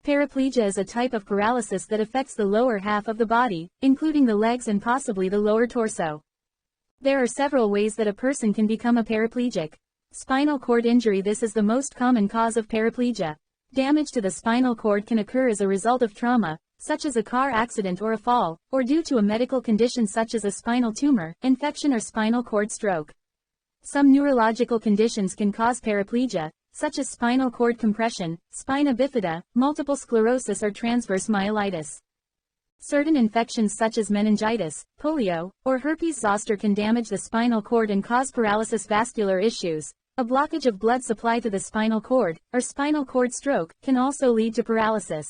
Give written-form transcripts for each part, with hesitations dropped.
Paraplegia is a type of paralysis that affects the lower half of the body, including the legs and possibly the lower torso. There are several ways that a person can become a paraplegic. Spinal cord injury. This is the most common cause of paraplegia. Damage to the spinal cord can occur as a result of trauma, such as a car accident or a fall, or due to a medical condition such as a spinal tumor, infection or spinal cord stroke. Some neurological conditions can cause paraplegia, such as spinal cord compression, spina bifida, multiple sclerosis or transverse myelitis. Certain infections such as meningitis, polio, or herpes zoster can damage the spinal cord and cause paralysis. Vascular issues. A blockage of blood supply to the spinal cord, or spinal cord stroke, can also lead to paralysis.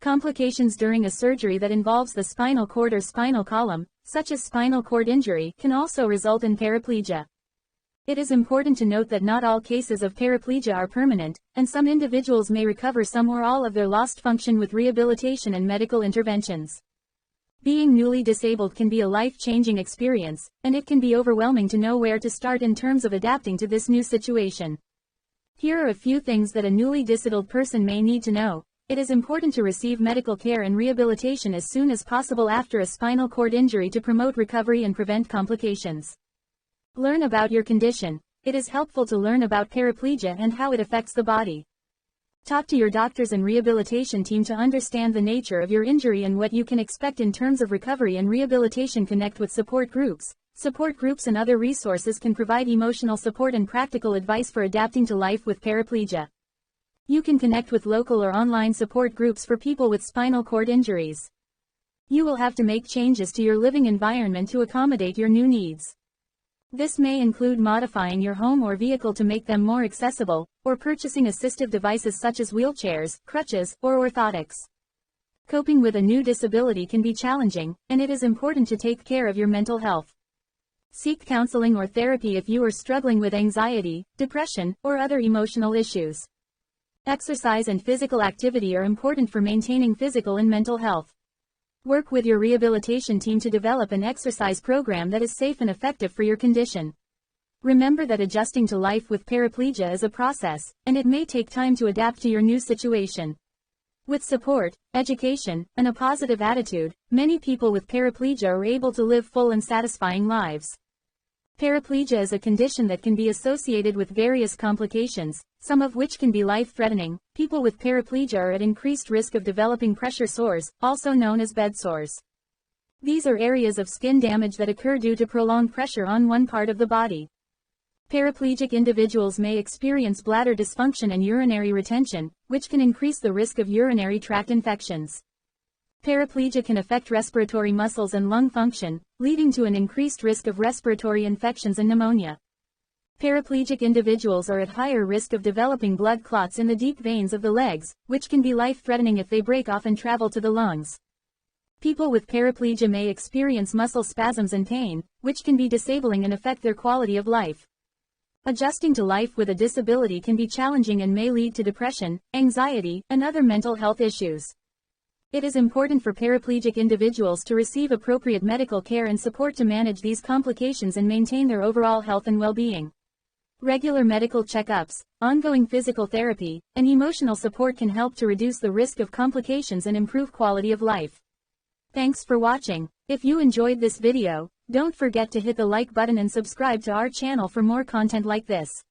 Complications during a surgery that involves the spinal cord or spinal column, such as spinal cord injury, can also result in paraplegia. It is important to note that not all cases of paraplegia are permanent, and some individuals may recover some or all of their lost function with rehabilitation and medical interventions. Being newly disabled can be a life-changing experience, and it can be overwhelming to know where to start in terms of adapting to this new situation. Here are a few things that a newly disabled person may need to know. It is important to receive medical care and rehabilitation as soon as possible after a spinal cord injury to promote recovery and prevent complications. Learn about your condition. It is helpful to learn about paraplegia and how it affects the body. Talk to your doctors and rehabilitation team to understand the nature of your injury and what you can expect in terms of recovery and rehabilitation. Connect with support groups. Support groups and other resources can provide emotional support and practical advice for adapting to life with paraplegia. You can connect with local or online support groups for people with spinal cord injuries. You will have to make changes to your living environment to accommodate your new needs. This may include modifying your home or vehicle to make them more accessible, or purchasing assistive devices such as wheelchairs, crutches, or orthotics. Coping with a new disability can be challenging, and it is important to take care of your mental health. Seek counseling or therapy if you are struggling with anxiety, depression, or other emotional issues. Exercise and physical activity are important for maintaining physical and mental health. Work with your rehabilitation team to develop an exercise program that is safe and effective for your condition. Remember that adjusting to life with paraplegia is a process, and it may take time to adapt to your new situation. With support, education, and a positive attitude, many people with paraplegia are able to live full and satisfying lives. Paraplegia is a condition that can be associated with various complications, some of which can be life-threatening. People with paraplegia are at increased risk of developing pressure sores, also known as bed sores. These are areas of skin damage that occur due to prolonged pressure on one part of the body. Paraplegic individuals may experience bladder dysfunction and urinary retention, which can increase the risk of urinary tract infections. Paraplegia can affect respiratory muscles and lung function, leading to an increased risk of respiratory infections and pneumonia. Paraplegic individuals are at higher risk of developing blood clots in the deep veins of the legs, which can be life-threatening if they break off and travel to the lungs. People with paraplegia may experience muscle spasms and pain, which can be disabling and affect their quality of life. Adjusting to life with a disability can be challenging and may lead to depression, anxiety, and other mental health issues. It is important for paraplegic individuals to receive appropriate medical care and support to manage these complications and maintain their overall health and well-being. Regular medical checkups, ongoing physical therapy, and emotional support can help to reduce the risk of complications and improve quality of life. Thanks for watching. If you enjoyed this video, don't forget to hit the like button and subscribe to our channel for more content like this.